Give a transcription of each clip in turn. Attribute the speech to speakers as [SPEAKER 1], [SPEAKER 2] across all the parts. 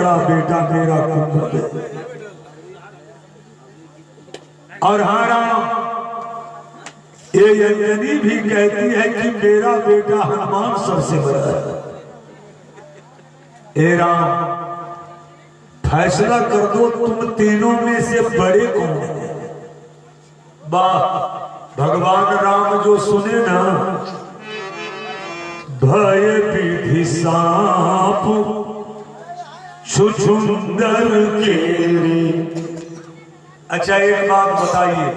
[SPEAKER 1] बड़ा बेटा मेरा कुंभज है। और हाँ राम, ये अंजनी भी कहती है कि मेरा बेटा हनुमान सबसे बड़ा है। ए राम, फैसला कर दो, तुम तीनों में से बड़े कौन हैं? वाह, भगवान राम जो सुने ना, भय विधि सांप छुछुंदर केरी। अच्छा एक बात बताइए,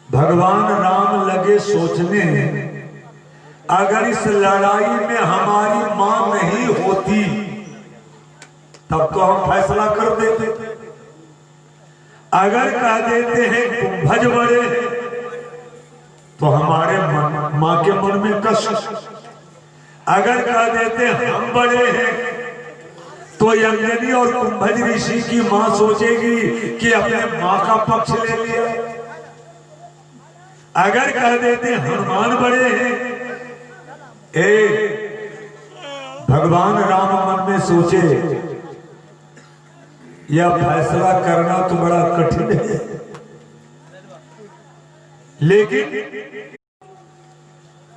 [SPEAKER 1] भगवान राम लगे सोचने, अगर इस लड़ाई में हमारी मां नहीं होती तब तो हम फैसला कर देते। अगर कह देते हैं कुंभज बड़े तो हमारे मां के मन में कष्ट। अगर कह देते हम बड़े हैं तो अंजनी और कुंभज ऋषि की मां सोचेगी कि अपने मां का पक्ष ले लिया। अगर कह देते हनुमान बड़े हैं, भगवान राम मन में सोचे यह फैसला करना तो बड़ा कठिन है, लेकिन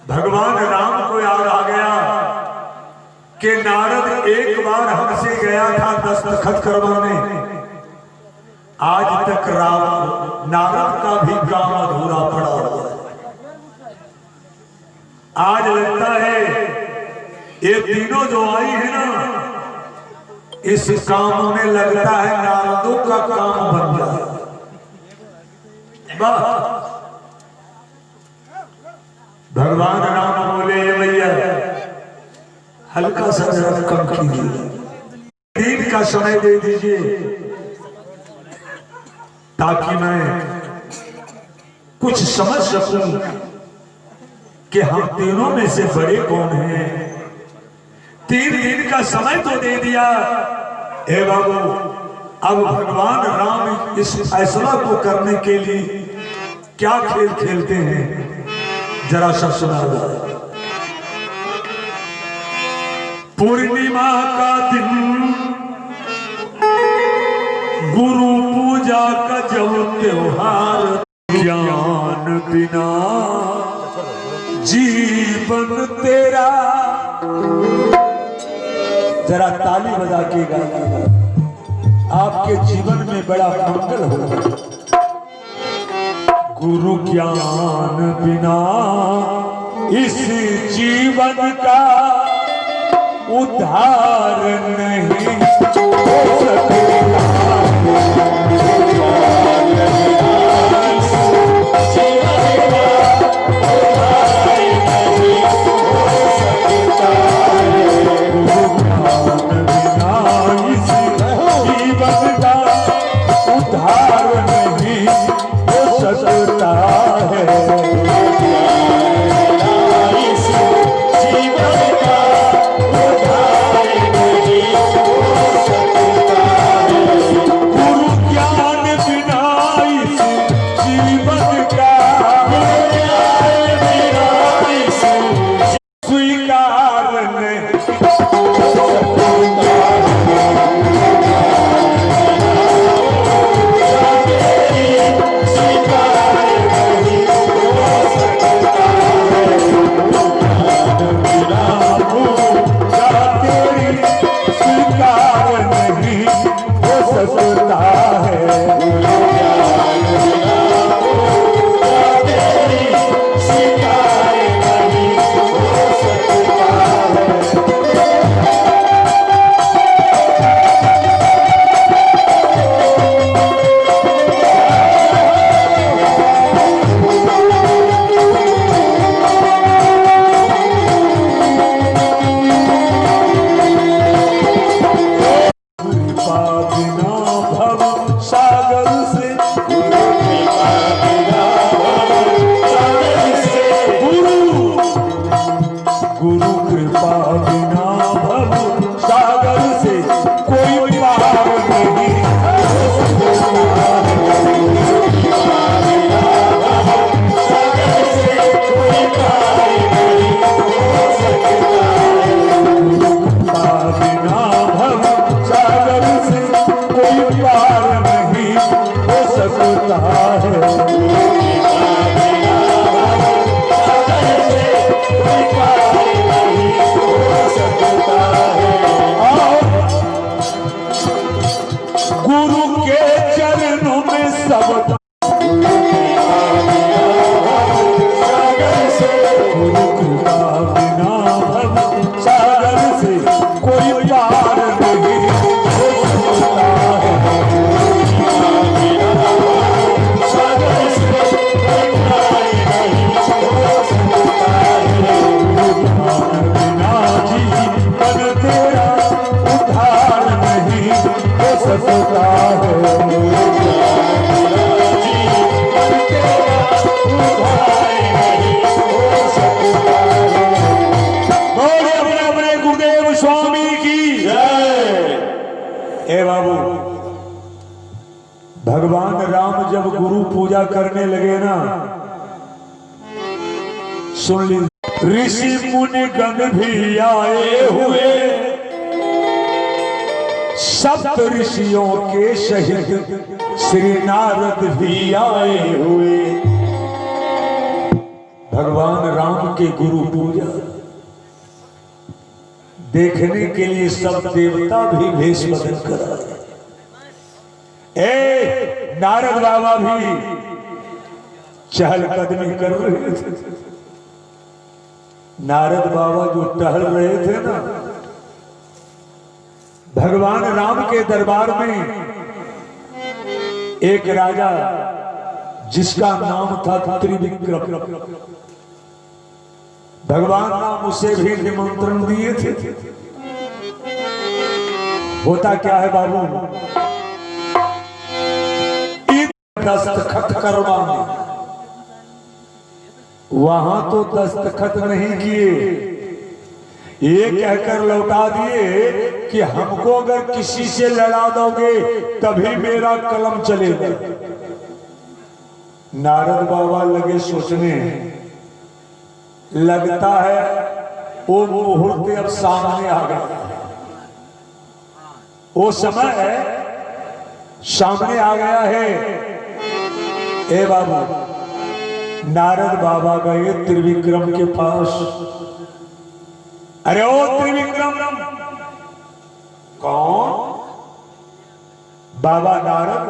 [SPEAKER 1] भगवान राम को याद आ गया कि नारद एक बार हमसे गया था दस्तखत करवाने, आज तक नारद का भी काम अधूरा पड़ा हुआ है। आज लगता है ये तीनों जो आई है ना, इस काम में लगता है नारदों का काम बन जाए। भगवान राम बोले भैया हल्का सा जरा कम कीजिए, दिन का समय दे दीजिए ताकि मैं कुछ समझ सकूं कि हम तीनों में से बड़े कौन हैं। 3 दिन का समय तो दे दिया। हे बाबू, अब भगवान राम इस फैसला को करने के लिए क्या खेल खेलते हैं जरा सा सुना दो। पूर्णिमा का दिन गुरु पूजा का जब त्योहार, ज्ञान बिना जीवन तेरा। जरा ताली बजा के गाइएगा, आपके जीवन में बड़ा मंगल होगा। गुरु ज्ञान बिना इस जीवन का उद्धार नहीं हो सकेगा।
[SPEAKER 2] जीवन का उद्धार नहीं
[SPEAKER 1] सकता गुरु के चरणों में सब भगवान राम जब गुरु पूजा करने लगे ना, सुन ली, ऋषि मुनि गण भी आए हुए, सप्त ऋषियों के सहित श्री नारद भी आए हुए। भगवान राम के गुरु पूजा देखने के लिए सब देवता भी भेष बदल कर आए। नारद बाबा भी चहलकदमी कर रहे थे। नारद बाबा जो टहल रहे थे ना, भगवान राम के दरबार में एक राजा जिसका नाम था त्रिविक्रम, भगवान राम उसे भी निमंत्रण दिए थे। होता क्या है बाबू, दस्तखत करवाने, वहां तो दस्तखत नहीं किए, ये कहकर लौटा दिए कि हमको अगर किसी से लड़ा दोगे तभी मेरा कलम चलेगा। नारद बाबा लगे सोचने, लगता है वो मुहूर्त अब सामने आ गया, वो समय सामने आ गया है। ए बाबू, नारद बाबा गए त्रिविक्रम के पास। अरे ओ त्रिविक्रम, कौन? बाबा नारद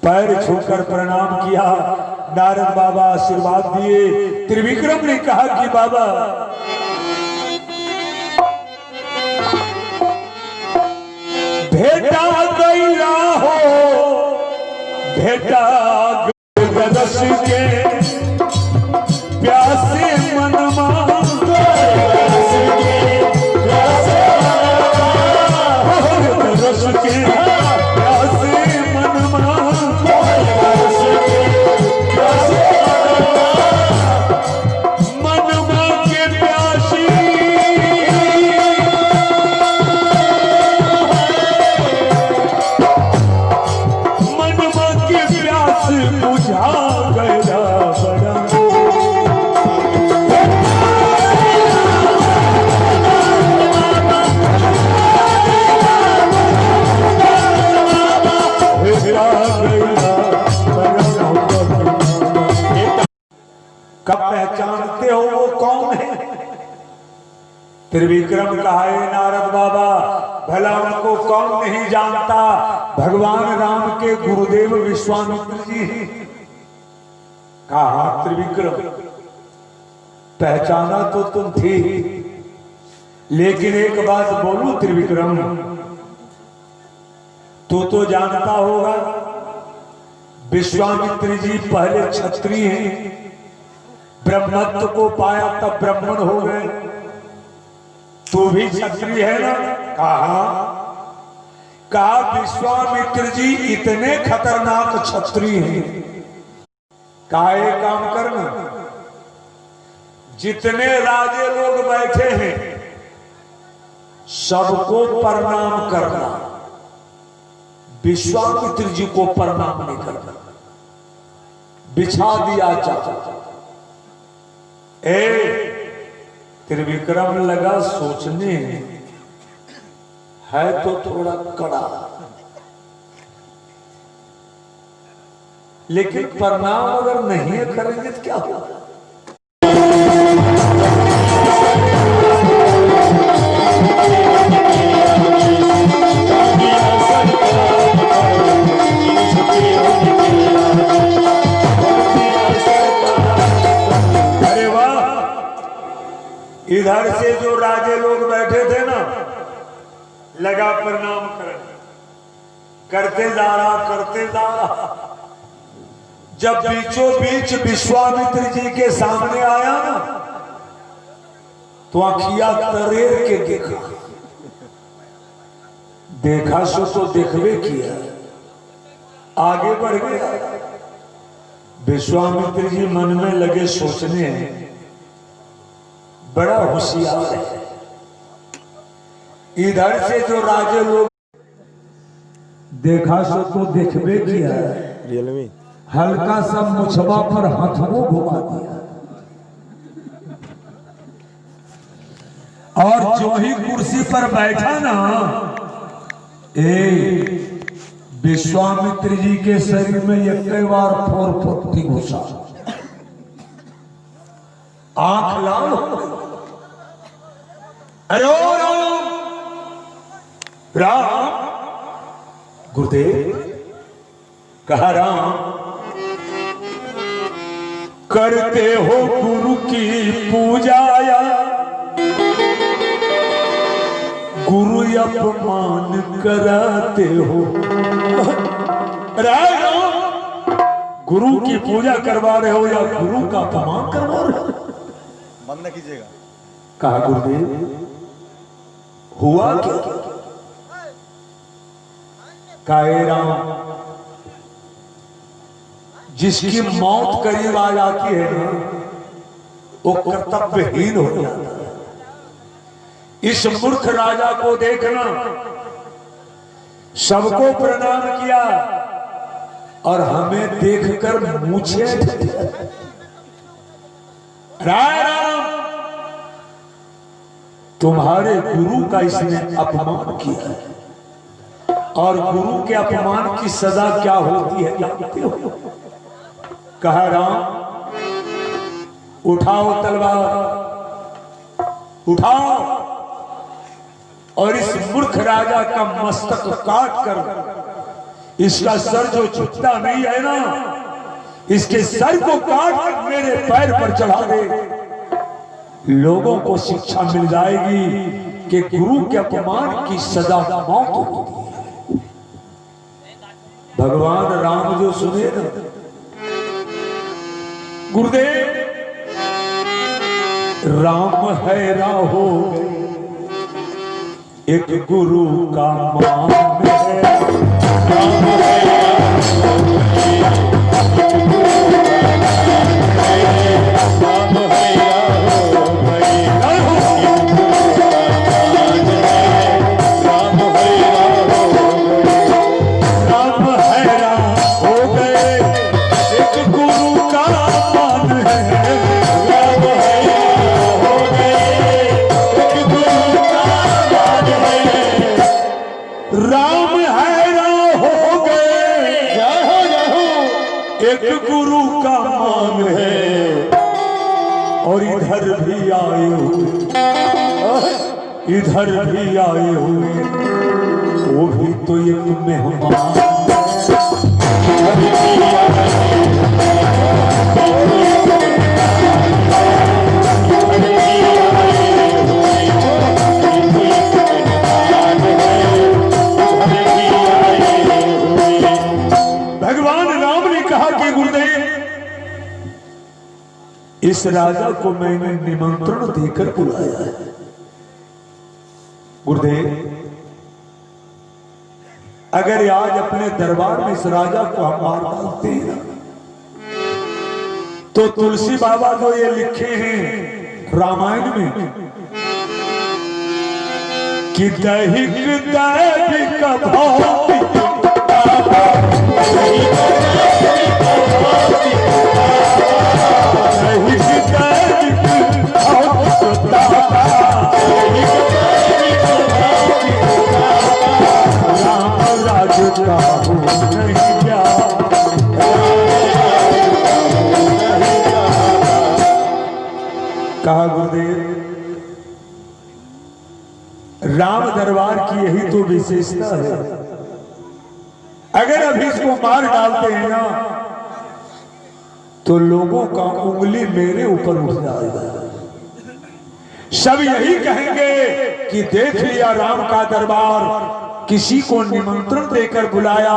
[SPEAKER 1] पैर छूकर प्रणाम किया। नारद बाबा आशीर्वाद दिए। त्रिविक्रम ने कहा कि बाबा भेटा गई हो, भेटा दरस के प्यासे मनमा, दरस के प्यासे मनमा, मनमा के प्यासी बुझा गया बड़ा। कब पहचानते हो वो कौन है? त्रिविक्रम कहा, नारद बाबा भला उनको कौन नहीं जानता, भगवान राम के गुरुदेव विश्वामित्र जी। कहा त्रिविक्रम, पहचाना तो तुम थी, लेकिन एक बात बोलूं त्रिविक्रम, तू तो जानता होगा विश्वामित्र जी पहले क्षत्रिय हैं, ब्रह्मत्व को पाया तब ब्राह्मण हो गए। तू भी क्षत्रिय है ना? कहा विश्वामित्र जी इतने खतरनाक क्षत्रिय हैं, कहा एक काम करना, जितने राजे लोग बैठे हैं सबको प्रणाम करना, विश्वामित्र जी को प्रणाम नहीं करना। बिछा दिया चाचा। त्रिविक्रम लगा सोचने, है तो थोड़ा कड़ा, लेकिन प्रणाम अगर नहीं करेंगे तो क्या होगा? इधर से जो राजे लोग बैठे थे ना, लगा प्रणाम करते जा रहा। जब बीचों बीच विश्वामित्र जी के सामने आया ना, तो आखिया तरेर के देखा सो तो देखवे किया, आगे बढ़ गया। विश्वामित्र जी मन में लगे सोचने, बड़ा होशियार है। इधर से जो राजे लोग देखा सो तो देखबे किया, हल्का सा मुछवा पर हाथों घुमा दिया, और जो ही कुर्सी पर बैठा ना, विश्वामित्र जी के शरीर में एक बार फोर फुट्टी घुसा, आंख लाल हो गई। अरे ओ राम, गुरुदेव कहा, राम करते हो गुरु की पूजाया, गुरु अपमान कराते हो। राम, गुरु की पूजा करवा रहे हो या गुरु का अपमान करवा रहे हो?
[SPEAKER 2] बंद न कीजिएगा।
[SPEAKER 1] कहा, गुरुदेव हुआ क्या? काहे राम, जिसकी मौत करीब आ जाती है ना, वो कर्तव्यहीन हो जाता है। इस मूर्ख राजा को देखना, सबको प्रणाम किया और हमें देखकर मूछे राम, तुम्हारे गुरु का इसने अपमान किया है, और गुरु के अपमान की सजा क्या होती है जानते हो? कहा, राम उठाओ तलवार, उठाओ, और इस मूर्ख राजा का मस्तक काट कर, इसका सर जो झुकता नहीं है ना, इसके सर को काट कर मेरे पैर पर चढ़ा दे। लोगों को शिक्षा मिल जाएगी कि गुरु के अपमान की सजा मौत होती है। भगवान राम जो सुने ना, गुरुदेव राम हैरान हो गए, एक गुरु का मान है, राम इधर भी आए हुए, वो भी तो एक मेहमान। भगवान राम ने कहा कि गुरुदेव, इस राजा को मैंने निमंत्रण देकर बुलाया है। गुरुदेव, अगर आज अपने दरबार में इस राजा को हम मार डालते हैं तो तुलसी बाबा जो ये लिखे हैं रामायण में कि दैहिक दैविक भौतिक राम राज का नहीं क्या राम दरबार की यही तो विशेषता है। अगर अभी इसको मार डालते हैं ना तो लोगों का उंगली मेरे ऊपर उठ जाएगा। सब यही कहेंगे कि देख लिया राम का दरबार, किसी को निमंत्रण देकर बुलाया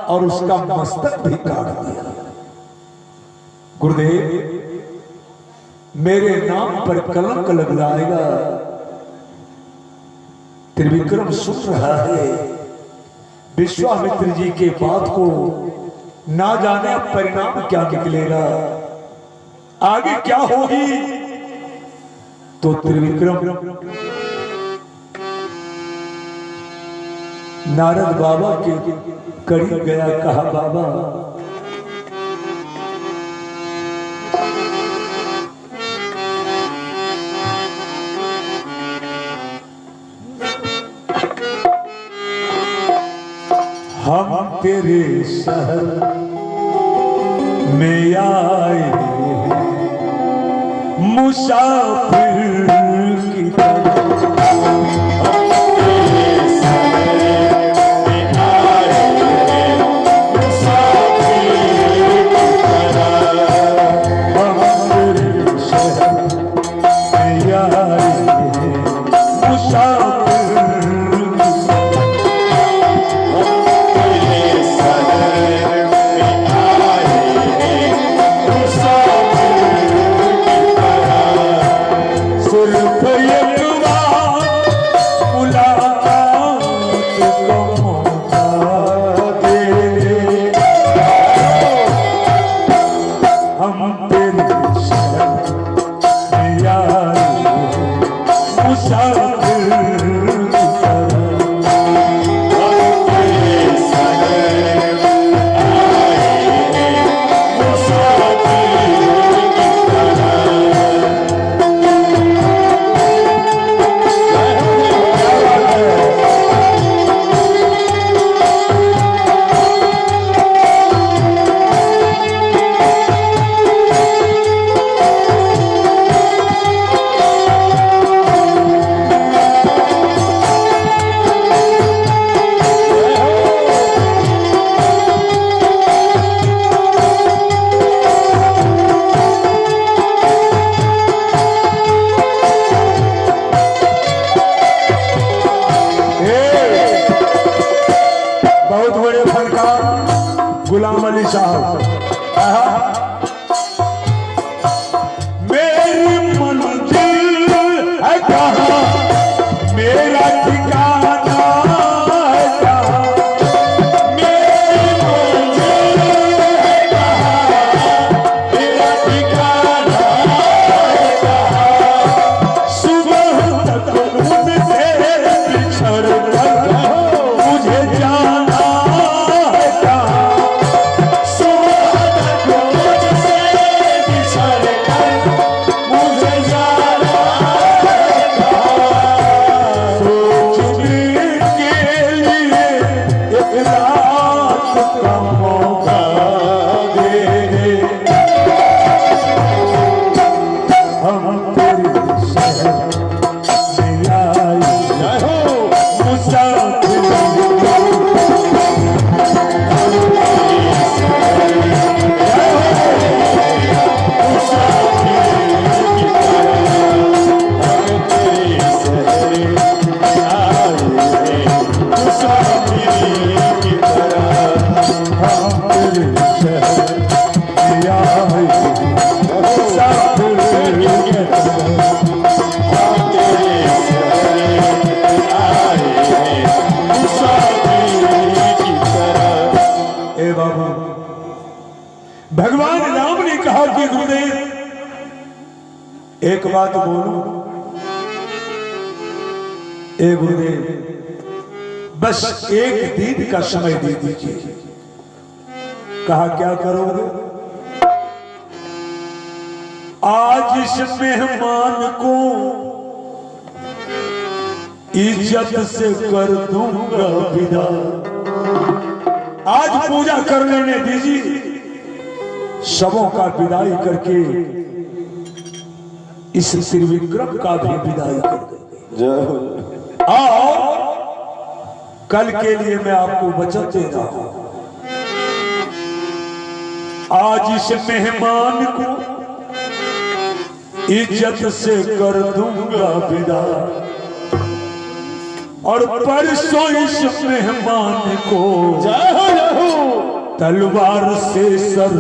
[SPEAKER 1] और उसका मस्तक भी काट दिया। गुरुदेव, मेरे नाम पर कलंक लग जाएगा। त्रिविक्रम सुन रहा है। विश्वामित्र जी के बात को ना जाने परिणाम क्या निकलेगा, आगे क्या होगी। तो त्रिविक्रम नारद बाबा के करीब गया, कहा बाबा हम तेरे शहर में आए मुसाफिर की तरह। गुलाम अली साहब, मेरी मंजिल है कहाँ, मेरा ठिकाना है कहाँ, मेरी मंजिल है कहाँ, मेरा ठिकाना है कहाँ। सुबह तक मुझसे बिछड़ कर मुझे जाना है कहाँ। भगवान राम ने कहा कि गुरुदेव एक बात बोलूं। ए गुरुदेव बस एक दिन का समय दे दीजिए। कहा क्या करोगे? आज इस मेहमान को इज्जत से कर दूंगा विदा। आज पूजा कर लेने दीजिए, सबों का विदाई करके इस त्रिविक्रम का भी विदाई कर देंगे। और कल के लिए मैं आपको वचन दे रहा हूं, आज इस मेहमान को इज्जत से कर दूंगा विदा, और परसों इस मेहमान को तलवार से सर